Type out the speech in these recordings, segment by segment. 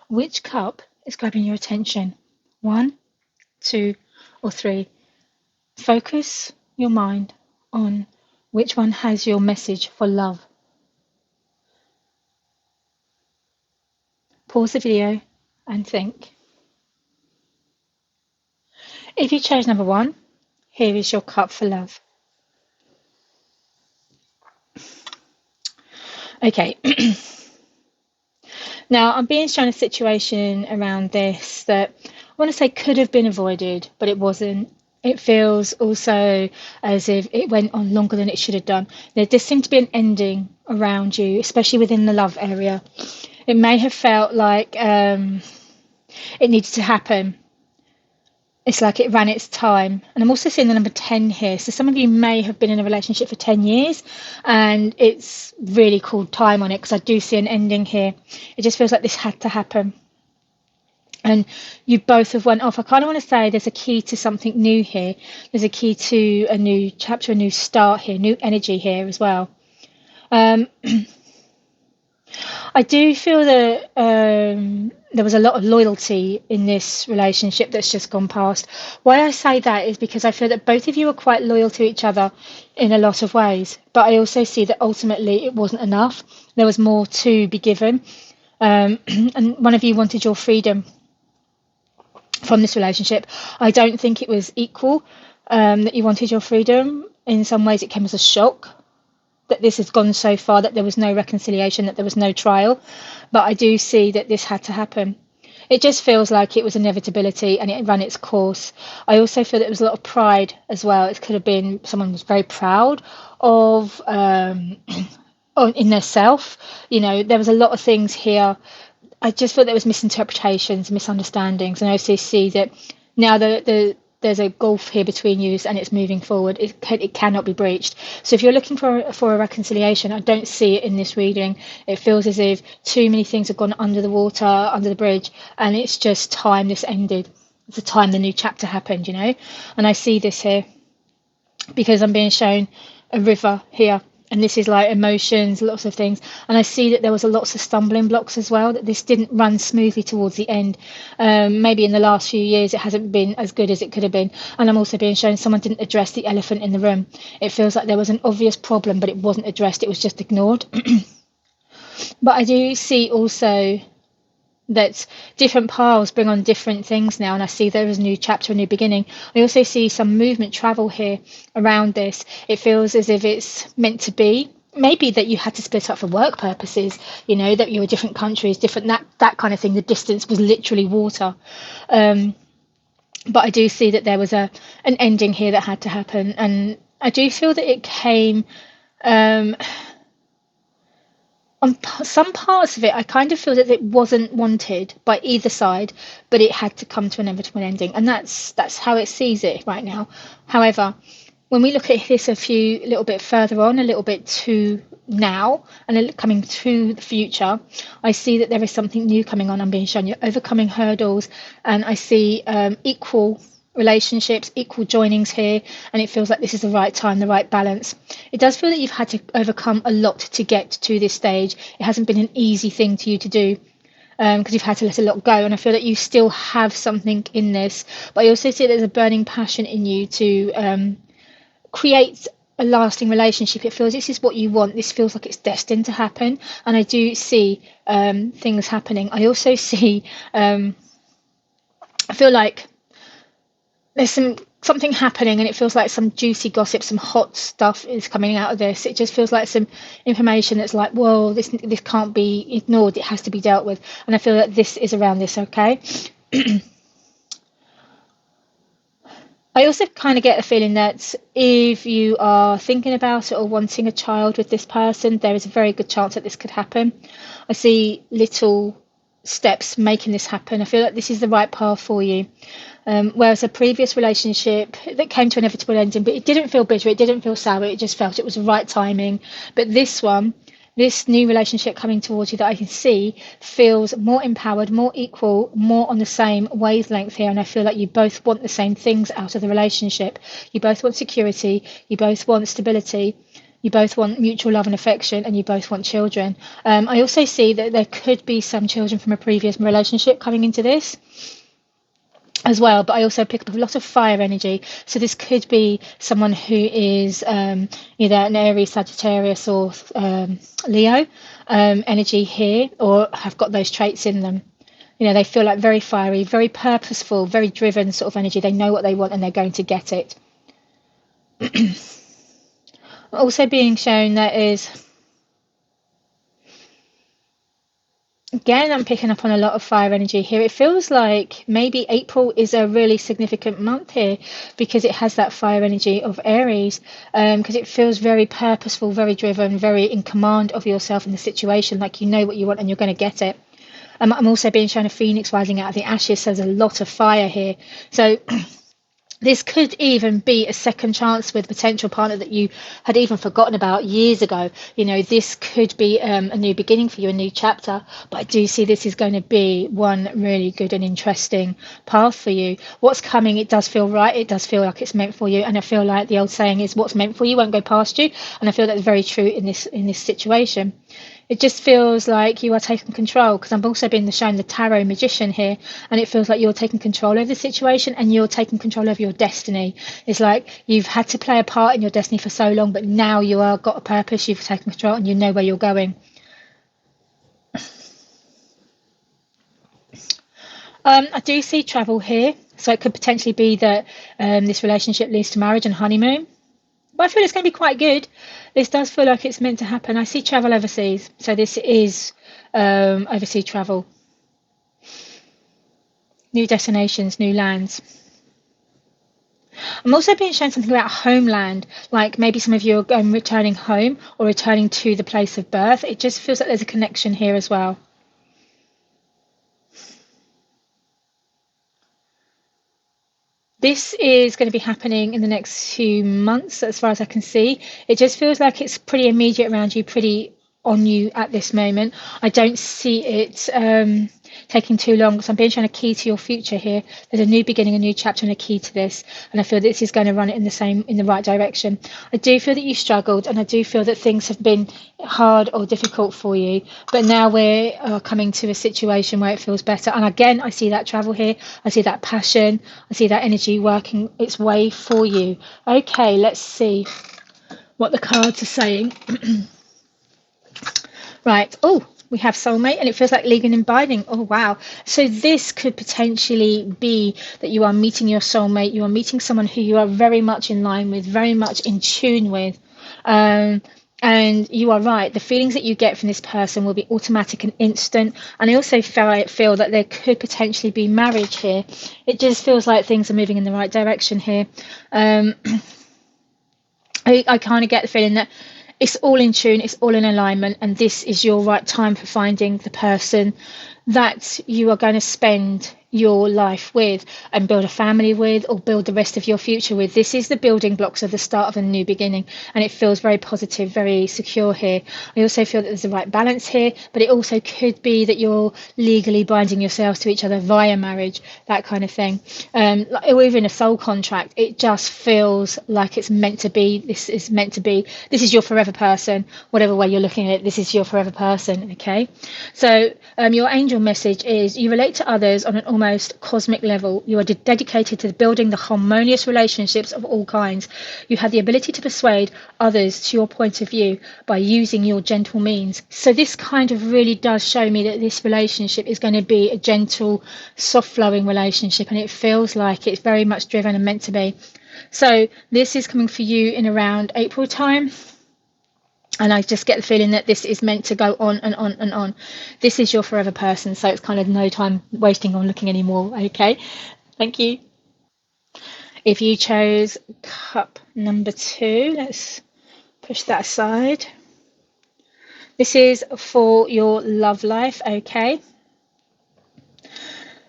Which cup is grabbing your attention? One, two, or three? Focus your mind on which one has your message for love. Pause the video and think. If you chose number one, here is your cup for love. Okay. Now, I'm being shown a situation around this that I want to say could have been avoided, but it wasn't. It feels also as if it went on longer than it should have done. There does seem to be an ending around you, especially within the love area. It may have felt like it needed to happen. It's like it ran its time. And I'm also seeing the number 10 here. So some of you may have been in a relationship for 10 years and it's really called time on it, because I do see an ending here. It just feels like this had to happen. And you both have went off. I kind of want to say there's a key to something new here. There's a key to a new chapter, a new start here, new energy here as well. I do feel that there was a lot of loyalty in this relationship that's just gone past. Why I say that is because I feel that both of you are quite loyal to each other in a lot of ways. But I also see that ultimately it wasn't enough. There was more to be given. And one of you wanted your freedom from this relationship. I don't think it was equal, that you wanted your freedom. In some ways it came as a shock that this has gone so far, that there was no reconciliation, that there was no trial. But I do see that this had to happen. It just feels like it was inevitability and it ran its course. I also feel that there was a lot of pride as well. It could have been someone was very proud of in their self. You know, there was a lot of things here. I just felt there was misinterpretations, misunderstandings, and I also see that now there's a gulf here between you and it's moving forward. It cannot be breached. So if you're looking for a reconciliation, I don't see it in this reading. It feels as if too many things have gone under the water, under the bridge, and it's just time this ended. It's the time the new chapter happened, you know. And I see this here because I'm being shown a river here. And this is like emotions, lots of things. And I see that there was lots of stumbling blocks as well, that this didn't run smoothly towards the end. Maybe in the last few years, it hasn't been as good as it could have been. And I'm also being shown someone didn't address the elephant in the room. It feels like there was an obvious problem, but it wasn't addressed. It was just ignored. But I do see also that different piles bring on different things now, and I see there is a new chapter, a new beginning. I also see some movement, travel here around this. It feels as if it's meant to be. Maybe that you had to split up for work purposes, you know, that you were different countries, different that kind of thing. The distance was literally water. But I do see that there was an ending here that had to happen, and I do feel that it came. On some parts of it, I kind of feel that it wasn't wanted by either side, but it had to come to an inevitable ending, and that's how it sees it right now. However, when we look at this a little bit further on, a little bit to now, and coming to the future, I see that there is something new coming on. I'm being shown you're overcoming hurdles, and I see equal relationships, equal joinings here, and it feels like this is the right time, the right balance. It does feel that you've had to overcome a lot to get to this stage. It hasn't been an easy thing to you to do, because you've had to let a lot go, and I feel that you still have something in this, but I also see there's a burning passion in you to create a lasting relationship. It feels this is what you want. This feels like it's destined to happen, and I do see things happening. I also see I feel like there's something happening, and it feels like some juicy gossip, some hot stuff is coming out of this. It just feels like some information that's like, whoa, this can't be ignored. It has to be dealt with, and I feel that this is around this. Okay. I also kind of get a feeling that if you are thinking about it or wanting a child with this person, there is a very good chance that this could happen. I see little steps making this happen. I feel like this is the right path for you. Whereas a previous relationship that came to an inevitable ending, but it didn't feel bitter, it didn't feel sour, it just felt it was the right timing. But this one, this new relationship coming towards you that I can see, feels more empowered, more equal, more on the same wavelength here. And I feel like you both want the same things out of the relationship. You both want security, you both want stability, You both want mutual love and affection, and you both want children. I also see that there could be some children from a previous relationship coming into this as well, but I also pick up a lot of fire energy. So this could be someone who is either an Aries, Sagittarius, or Leo energy here, or have got those traits in them. They feel like very fiery, very purposeful, very driven sort of energy. They know what they want and they're going to get it. Also being shown that is, again, I'm picking up on a lot of fire energy here. It feels like maybe April is a really significant month here because it has that fire energy of Aries, because it feels very purposeful, very driven, very in command of yourself in the situation, like you know what you want and you're going to get it. I'm also being shown a phoenix rising out of the ashes, so there's a lot of fire here. So this could even be a second chance with a potential partner that you had even forgotten about years ago. This could be a new beginning for you, a new chapter. But I do see this is going to be one really good and interesting path for you. What's coming, it does feel right. It does feel like it's meant for you. And I feel like the old saying is what's meant for you won't go past you. And I feel that's very true in this situation. It just feels like you are taking control, because I'm also being shown the tarot magician here, and it feels like you're taking control of the situation and you're taking control of your destiny. It's like you've had to play a part in your destiny for so long, but now you are got a purpose, you've taken control and you know where you're going. I do see travel here, so it could potentially be that this relationship leads to marriage and honeymoon. But I feel it's going to be quite good. This does feel like it's meant to happen. I see travel overseas. So this is overseas travel. New destinations, new lands. I'm also being shown something about homeland, like maybe some of you are returning home or returning to the place of birth. It just feels like there's a connection here as well. This is going to be happening in the next few months, as far as I can see. It just feels like it's pretty immediate around you, pretty on you at this moment. I don't see it taking too long, so I'm being shown a key to your future here. There's a new beginning, a new chapter, and a key to this, and I feel this is going to run it in the right direction. I do feel that you struggled, and I do feel that things have been hard or difficult for you, but now we're coming to a situation where it feels better. And again, I see that travel here, I see that passion, I see that energy working its way for you. Okay, let's see what the cards are saying. Right. Oh, we have soulmate, and it feels like legal and binding. Oh, wow. So this could potentially be that you are meeting your soulmate. You are meeting someone who you are very much in line with, very much in tune with. And you are right. The feelings that you get from this person will be automatic and instant. And I also feel that there could potentially be marriage here. It just feels like things are moving in the right direction here. I kind of get the feeling that it's all in tune, it's all in alignment, and this is your right time for finding the person that you are going to spend your life with and build a family with, or build the rest of your future with. This is the building blocks of the start of a new beginning, and it feels very positive, very secure here. I also feel that there's the right balance here, but it also could be that you're legally binding yourselves to each other via marriage, that kind of thing, or even a soul contract. It just feels like it's meant to be. This is meant to be. This is your forever person, whatever way you're looking at it. This is your forever person. Okay, so your angel message is you relate to others on an almost cosmic level. You are dedicated to building the harmonious relationships of all kinds. You have the ability to persuade others to your point of view by using your gentle means. So this kind of really does show me that this relationship is going to be a gentle, soft flowing relationship, and it feels like it's very much driven and meant to be. So this is coming for you in around April time. And I just get the feeling that this is meant to go on and on and on. This is your forever person, so it's kind of no time wasting on looking anymore. Okay, thank you. If you chose cup number 2, let's push that aside. This is for your love life. Okay.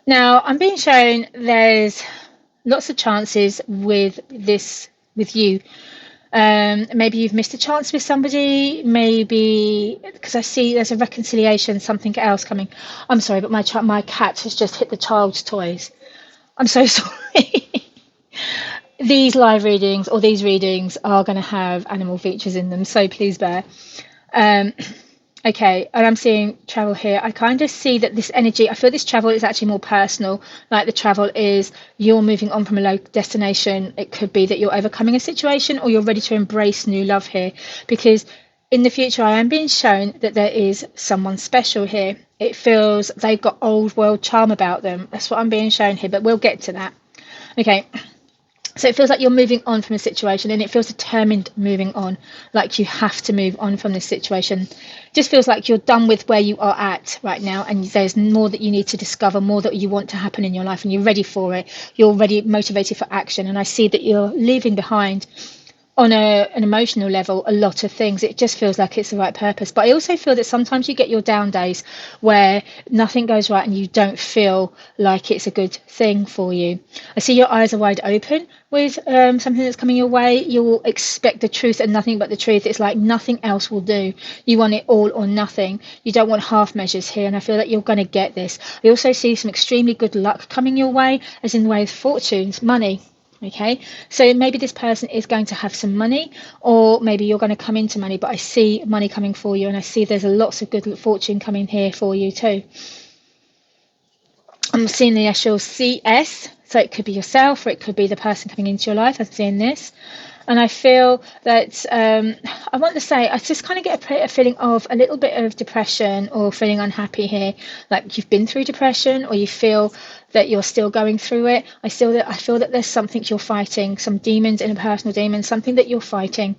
Now, I'm being shown there's lots of chances with this, with you. Maybe you've missed a chance with somebody, maybe because I see there's a reconciliation, something else coming. I'm sorry, but my cat has just hit the child's toys. I'm so sorry. these live readings or these readings are going to have animal features in them, so please bear. Um, okay, and I'm seeing travel here. I kind of see that this energy, I feel this travel is actually more personal. Like the travel is you're moving on from a low destination. It could be that you're overcoming a situation or you're ready to embrace new love here, because in the future I am being shown that there is someone special here. It feels they've got old world charm about them. That's what I'm being shown here, but we'll get to that. Okay, so it feels like you're moving on from a situation, and it feels determined moving on, like you have to move on from this situation. Just feels like you're done with where you are at right now, and there's more that you need to discover, more that you want to happen in your life, and you're ready for it. You're ready, motivated for action, and I see that you're leaving behind on an emotional level a lot of things. It just feels like it's the right purpose, but I also feel that sometimes you get your down days where nothing goes right and you don't feel like it's a good thing for you. I see your eyes are wide open with something that's coming your way. You'll expect the truth and nothing but the truth. It's like nothing else will do. You want it all or nothing. You don't want half measures here, and I feel that you're going to get this. I also see some extremely good luck coming your way, as in the way of fortunes, money. Okay, so maybe this person is going to have some money, or maybe you're going to come into money, but I see money coming for you, and I see there's a lots of good fortune coming here for you too. I'm seeing the actual CS, so it could be yourself or it could be the person coming into your life. I'm seeing this. And I feel that I want to say, I just kind of get a feeling of a little bit of depression or feeling unhappy here. Like you've been through depression, or you feel that you're still going through it. I feel that there's something you're fighting, some demons, interpersonal demons, something that you're fighting.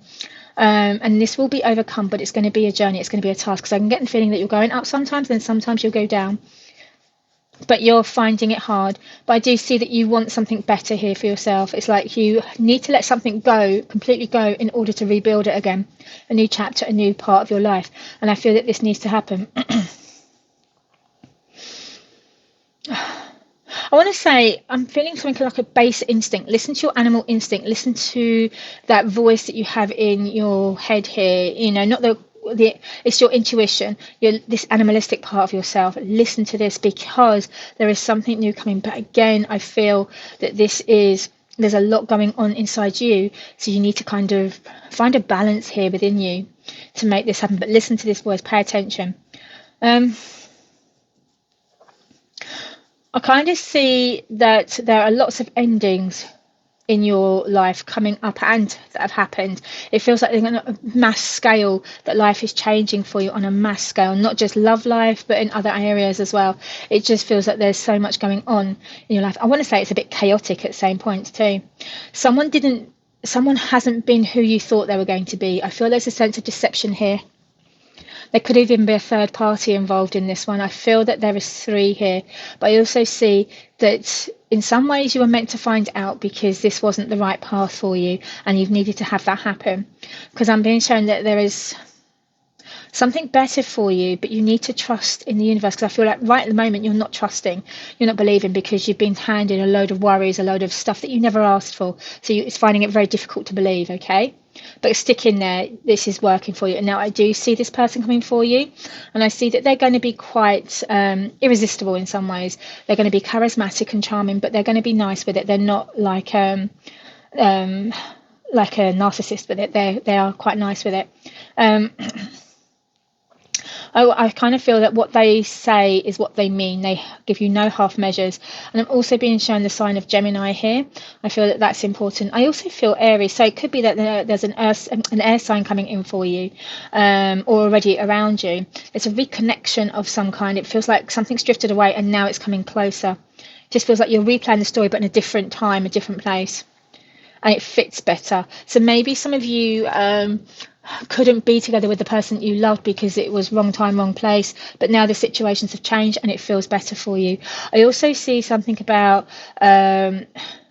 And this will be overcome, but it's going to be a journey. It's going to be a task. Because I can get the feeling that you're going up sometimes, and sometimes you'll go down, but you're finding it hard. But I do see that you want something better here for yourself. It's like you need to let something go, completely go, in order to rebuild it again. A new chapter, a new part of your life. And I feel that this needs to happen. I want to say, I'm feeling something like a base instinct. Listen to your animal instinct. Listen to that voice that you have in your head here. You know, not it's your intuition, this animalistic part of yourself. Listen to this, because there is something new coming. But again, I feel that there's a lot going on inside you, so you need to kind of find a balance here within you to make this happen. But listen to this voice, pay attention. I kind of see that there are lots of endings in your life coming up and that have happened. It feels like on a mass scale that life is changing for you on a mass scale, not just love life, but in other areas as well. It just feels like there's so much going on in your life. I want to say it's a bit chaotic at the same point too. Someone hasn't been who you thought they were going to be. I feel there's a sense of deception here. There could even be a third party involved in this one. I feel that there is three here, but I also see that in some ways you were meant to find out, because this wasn't the right path for you, and you've needed to have that happen. Because I'm being shown that there is something better for you, but you need to trust in the universe. Because I feel like right at the moment you're not trusting, you're not believing, because you've been handed a load of worries, a load of stuff that you never asked for. So it's finding it very difficult to believe. Okay, but stick in there. This is working for you. And now I do see this person coming for you, and I see that they're going to be quite irresistible in some ways. They're going to be charismatic and charming, but they're going to be nice with it. They're not like a narcissist with it. They are quite nice with it. I kind of feel that what they say is what they mean. They give you no half measures. And I'm also being shown the sign of Gemini here. I feel that that's important. I also feel Aries. So it could be that there's an air sign coming in for you, or already around you. It's a reconnection of some kind. It feels like something's drifted away and now it's coming closer. It just feels like you're replaying the story, but in a different time, a different place. And it fits better. So maybe some of you couldn't be together with the person that you loved because it was wrong time, wrong place, but now the situations have changed and it feels better for you. I also see something about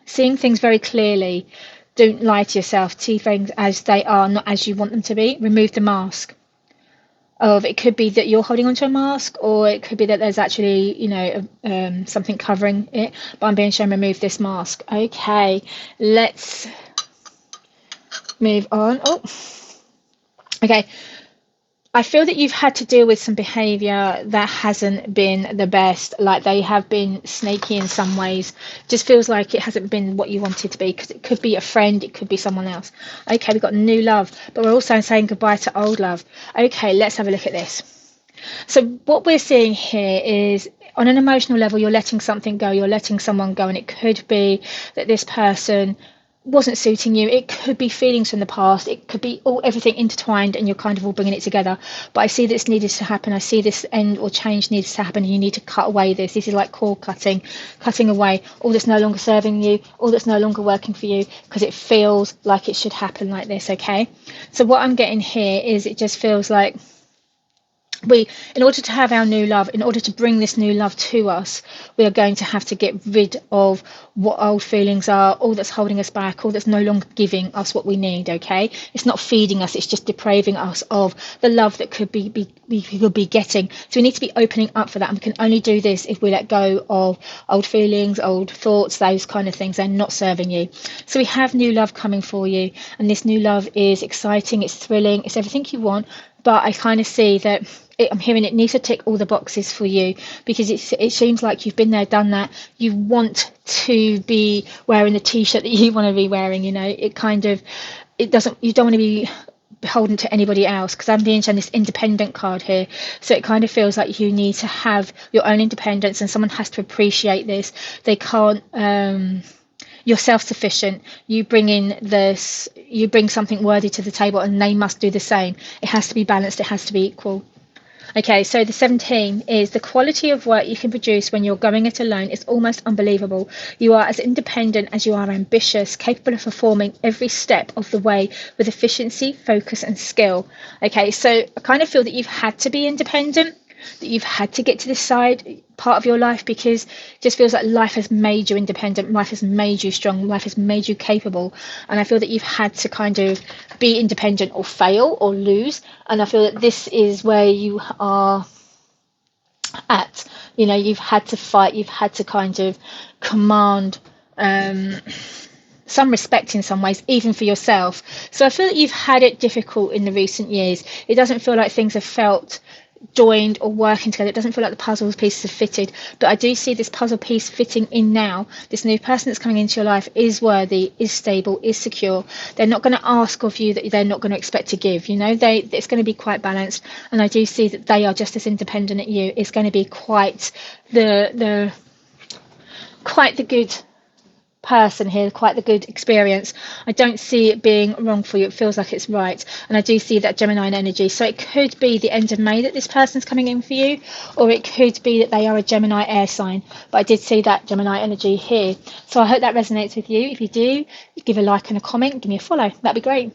seeing things very clearly. Don't lie to yourself. See things as they are, not as you want them to be. Remove the mask. It could be that you're holding onto a mask, or it could be that there's actually, something covering it. But I'm being shown remove this mask. Okay, let's move on. Okay. I feel that you've had to deal with some behavior that hasn't been the best. Like they have been snaky in some ways. Just feels like it hasn't been what you wanted to be, because it could be a friend, it could be someone else. Okay, we've got new love, but we're also saying goodbye to old love. Okay, let's have a look at this. So what we're seeing here is, on an emotional level, you're letting something go, you're letting someone go, and it could be that this person wasn't suiting you. It could be feelings from the past. It could be all everything intertwined, and you're kind of all bringing it together. But I see this needed to happen. I see this end or change needs to happen. And you need to cut away this. This is like cord cutting, cutting away all that's no longer serving you, all that's no longer working for you, because it feels like it should happen like this. Okay. So what I'm getting here is, it just feels like in order to have our new love, in order to bring this new love to us, we are going to have to get rid of what old feelings are, all that's holding us back, all that's no longer giving us what we need. Okay, it's not feeding us, it's just depraving us of the love that we could be getting. So we need to be opening up for that, and we can only do this if we let go of old feelings, old thoughts, those kind of things. They're not serving you. So we have new love coming for you, and this new love is exciting, it's thrilling, it's everything you want. But I kind of see that I'm hearing it needs to tick all the boxes for you, because it seems like you've been there, done that. You want to be wearing the t-shirt that you want to be wearing. It kind of, it doesn't, you don't want to be beholden to anybody else, because I'm being shown this independent card here. So it kind of feels like you need to have your own independence, and someone has to appreciate this. They can't, you're self-sufficient. You bring something worthy to the table, and they must do the same. It has to be balanced, it has to be equal. Okay, so the 17 is, the quality of work you can produce when you're going it alone is almost unbelievable. You are as independent as you are ambitious, capable of performing every step of the way with efficiency, focus, and skill. Okay, so I kind of feel that you've had to be independent, that you've had to get to this side part of your life, because it just feels like life has made you independent, life has made you strong, life has made you capable. And I feel that you've had to kind of be independent or fail or lose. And I feel that this is where you are at. You've had to fight, you've had to kind of command some respect in some ways, even for yourself. So I feel that you've had it difficult in the recent years. It doesn't feel like things have felt joined or working together. It doesn't feel like the puzzle pieces have fitted, but I do see this puzzle piece fitting in now. This new person that's coming into your life is worthy, is stable, is secure. They're not going to ask of you that they're not going to expect to give. It's going to be quite balanced, and I do see that they are just as independent at you. It's going to be quite the good person here, quite the good experience. I don't see it being wrong for you. It feels like it's right, and I do see that Gemini energy. So it could be the end of May that this person's coming in for you, or it could be that they are a Gemini air sign, but I did see that Gemini energy here. So I hope that resonates with you. If you do, give a like and a comment, give me a follow, that'd be great.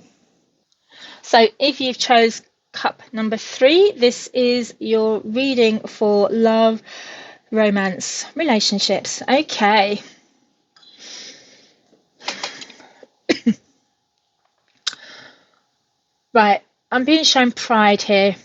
So if you've chose cup number 3, this is your reading for love, romance, relationships. Okay. Right, I'm being shown pride here.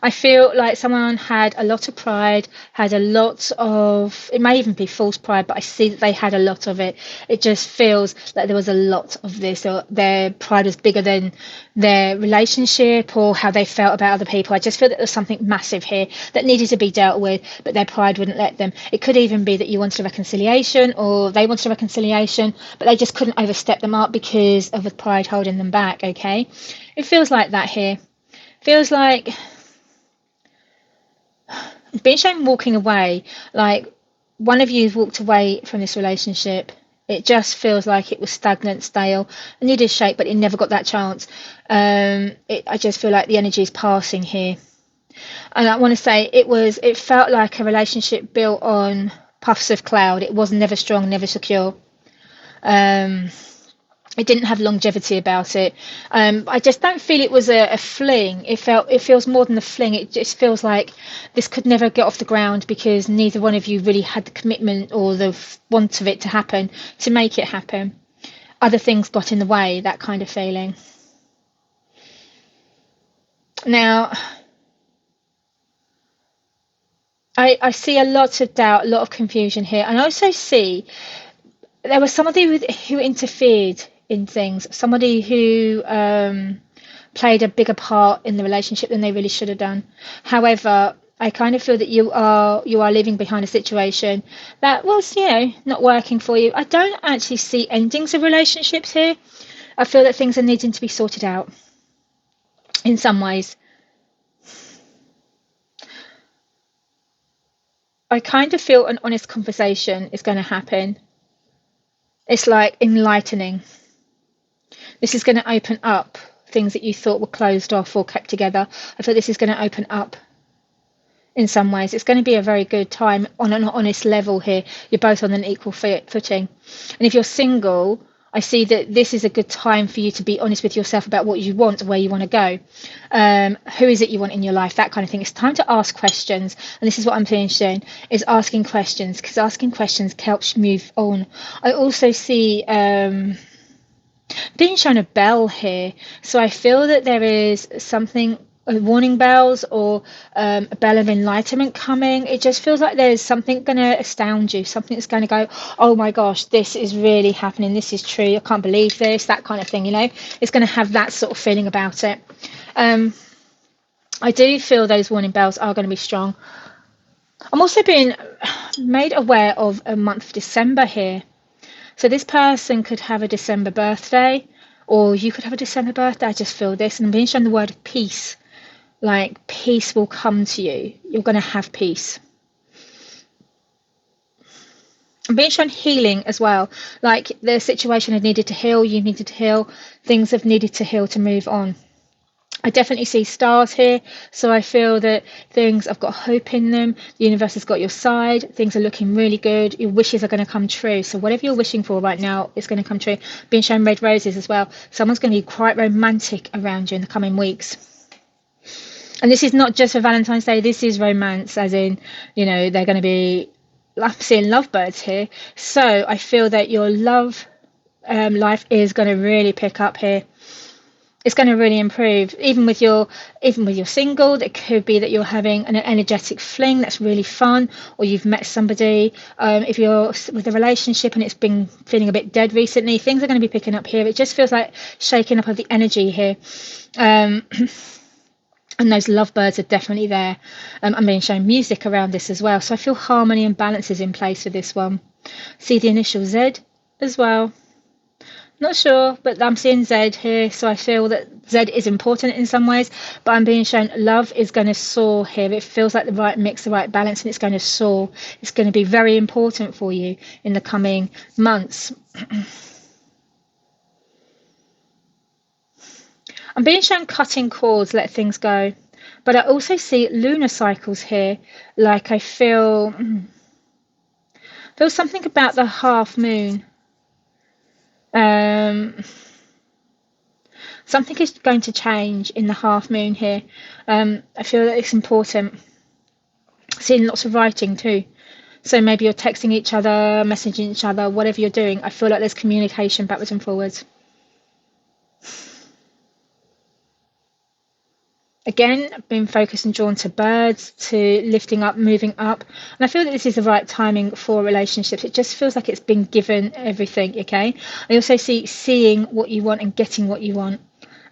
I feel like someone had a lot of pride, had a lot of, it may even be false pride, but I see that they had a lot of it. It just feels like there was a lot of this, or their pride was bigger than their relationship or how they felt about other people. I just feel that there's something massive here that needed to be dealt with, but their pride wouldn't let them. It could even be that you wanted a reconciliation, or they wanted a reconciliation, but they just couldn't overstep them up because of the pride holding them back. Okay, it feels like that here. Feels like being shown walking away, like one of you's walked away from this relationship. It just feels like it was stagnant, stale, and needed shape, but it never got that chance. I just feel like the energy is passing here, and I want to say it felt like a relationship built on puffs of cloud. It was never strong, never secure. It didn't have longevity about it. I just don't feel it was a fling. It feels more than a fling. It just feels like this could never get off the ground, because neither one of you really had the commitment or the want of it to happen, to make it happen. Other things got in the way, that kind of feeling. Now, I see a lot of doubt, a lot of confusion here. And I also see there was somebody who interfered in things, somebody who played a bigger part in the relationship than they really should have done. However, I kind of feel that you are leaving behind a situation that was, not working for you. I don't actually see endings of relationships here. I feel that things are needing to be sorted out in some ways. I kind of feel an honest conversation is going to happen. It's like enlightening. This is going to open up things that you thought were closed off or kept together. I feel this is going to open up in some ways. It's going to be a very good time on an honest level here. You're both on an equal footing. And if you're single, I see that this is a good time for you to be honest with yourself about what you want, where you want to go, who is it you want in your life, that kind of thing. It's time to ask questions. And this is what I'm finishing, is asking questions, because asking questions helps move on. I also see being shown a bell here. So I feel that there is something, warning bells or a bell of enlightenment coming. It just feels like there's something going to astound you, something that's going to go, oh my gosh, this is really happening, this is true, I can't believe this, that kind of thing. It's going to have that sort of feeling about it. I do feel those warning bells are going to be strong. I'm also being made aware of a month of December here. So this person could have a December birthday, or you could have a December birthday. I just feel this, and I'm being shown the word peace. Like, peace will come to you. You're going to have peace. I'm being shown healing as well. Like, the situation had needed to heal, you needed to heal, things have needed to heal to move on. I definitely see stars here, so I feel that things have got hope in them. The universe has got your side. Things are looking really good. Your wishes are going to come true. So whatever you're wishing for right now is going to come true. Being shown red roses as well. Someone's going to be quite romantic around you in the coming weeks. And this is not just for Valentine's Day. This is romance, as in, they're going to be, I'm seeing lovebirds here. So I feel that your love life is going to really pick up here. It's going to really improve. Even with your single, it could be that you're having an energetic fling that's really fun, or you've met somebody. If you're with a relationship and it's been feeling a bit dead recently, things are going to be picking up here. It just feels like shaking up of the energy here. And those lovebirds are definitely there. I'm being shown music around this as well. So I feel harmony and balance is in place for this one. See the initial Z as well. Not sure, but I'm seeing Z here, so I feel that Z is important in some ways, but I'm being shown love is going to soar here. It feels like the right mix, the right balance, and it's going to soar. It's going to be very important for you in the coming months. I'm being shown cutting cords, let things go, but I also see lunar cycles here. Like I feel something about the half moon. Something is going to change in the half moon here. I feel that it's important. Seeing lots of writing too. So maybe you're texting each other, messaging each other, whatever you're doing. I feel like there's communication backwards and forwards. Again, I've been focused and drawn to birds, to lifting up, moving up. And I feel that this is the right timing for relationships. It just feels like it's been given everything, okay? I also see seeing what you want and getting what you want.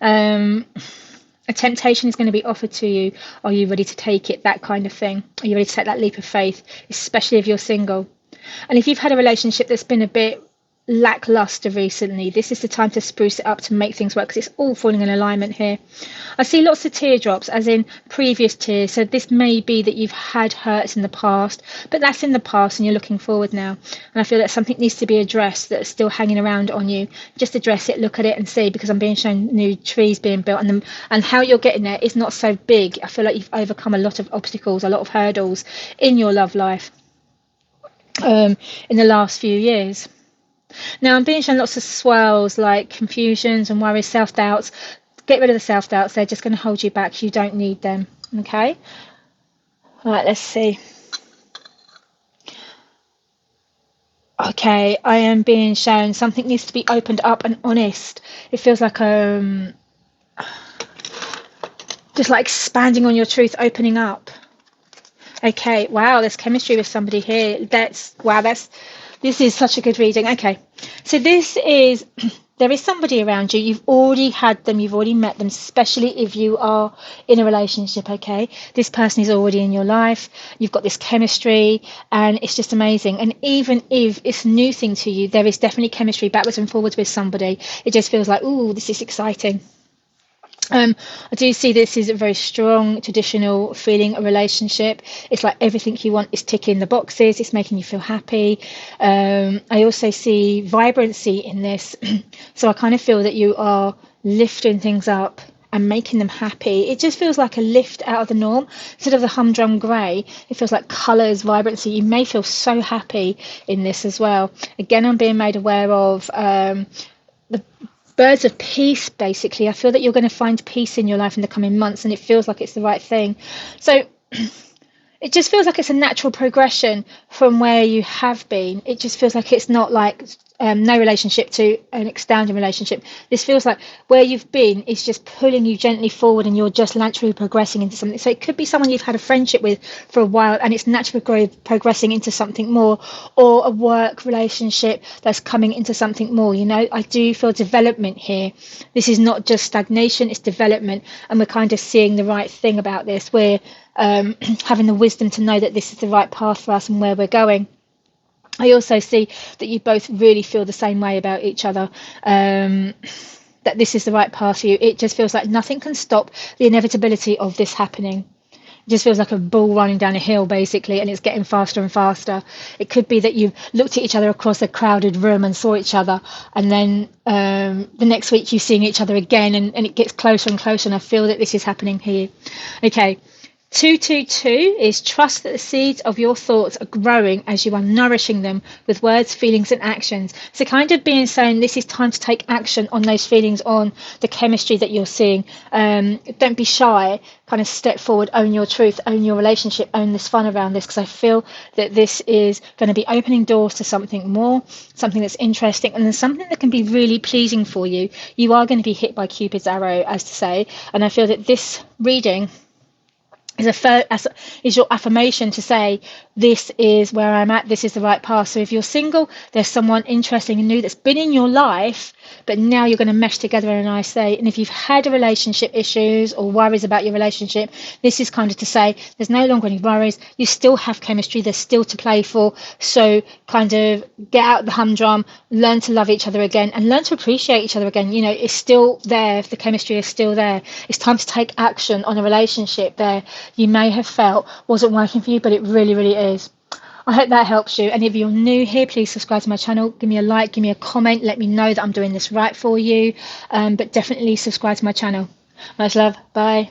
A temptation is going to be offered to you. Are you ready to take it? That kind of thing. Are you ready to take that leap of faith, especially if you're single? And if you've had a relationship that's been a bit lackluster recently, this is the time to spruce it up, to make things work, because it's all falling in alignment here. I see lots of teardrops, as in previous tears. So this may be that you've had hurts in the past, but that's in the past and you're looking forward now. And I feel that something needs to be addressed that's still hanging around on you. Just address it, look at it and see, because I'm being shown new trees being built, and how you're getting there is not so big. I feel like you've overcome a lot of obstacles, a lot of hurdles in your love life in the last few years. Now, I'm being shown lots of swirls, like confusions and worries, self-doubts. Get rid of the self-doubts. They're just going to hold you back. You don't need them. Okay? All right, let's see. Okay, I am being shown something needs to be opened up and honest. It feels like just like expanding on your truth, opening up. Okay, wow, there's chemistry with somebody here. That's This is such a good reading. Okay. So this is there is somebody around you. You've already had them, you've already met them, especially if you are in a relationship, okay? This person is already in your life. You've got this chemistry and it's just amazing. And even if it's a new thing to you, there is definitely chemistry backwards and forwards with somebody. It just feels like, ooh, this is exciting. I do see this is a very strong traditional feeling, a relationship. It's like everything you want is ticking the boxes. It's making you feel happy. I also see vibrancy in this. So I kind of feel that you are lifting things up and making them happy. It just feels like a lift out of the norm. Instead of the humdrum grey, it feels like colours, vibrancy. You may feel so happy in this as well. Again, I'm being made aware of the birds of peace. Basically, I feel that you're going to find peace in your life in the coming months, and it feels like it's the right thing. So it just feels like it's a natural progression from where you have been. It just feels like it's not like no relationship to an extended relationship. This feels like where you've been is just pulling you gently forward, and you're just naturally progressing into something. So it could be someone you've had a friendship with for a while, and it's naturally progressing into something more, or a work relationship that's coming into something more. You know, I do feel development here. This is not just stagnation, it's development, and we're kind of seeing the right thing about this. We're having the wisdom to know that this is the right path for us and where we're going. I also see that you both really feel the same way about each other, that this is the right path for you. It just feels like nothing can stop the inevitability of this happening. It just feels like a bull running down a hill, basically, and it's getting faster and faster. It could be that you looked at each other across a crowded room and saw each other, and then the next week you're seeing each other again, and it gets closer and closer, and I feel that this is happening here. Okay. 222 is trust that the seeds of your thoughts are growing as you are nourishing them with words, feelings, and actions. So kind of being saying this is time to take action on those feelings, on the chemistry that you're seeing. Don't be shy, kind of step forward, own your truth, own your relationship, own this fun around this, because I feel that this is going to be opening doors to something more, something that's interesting, and then something that can be really pleasing for you. You are going to be hit by Cupid's arrow, as to say, and I feel that this reading is your affirmation to say, this is where I'm at, this is the right path. So if you're single, there's someone interesting and new that's been in your life, but now you're going to mesh together in a nice way. And if you've had a relationship issues or worries about your relationship, this is kind of to say there's no longer any worries. You still have chemistry, there's still to play for. So kind of get out the humdrum, learn to love each other again, and learn to appreciate each other again. You know, it's still there, the chemistry is still there. It's time to take action on a relationship there you may have felt wasn't working for you, but it really, really is. I hope that helps you. And if you're new here, please subscribe to my channel. Give me a like, give me a comment. Let me know that I'm doing this right for you. But definitely subscribe to my channel. Much love. Bye.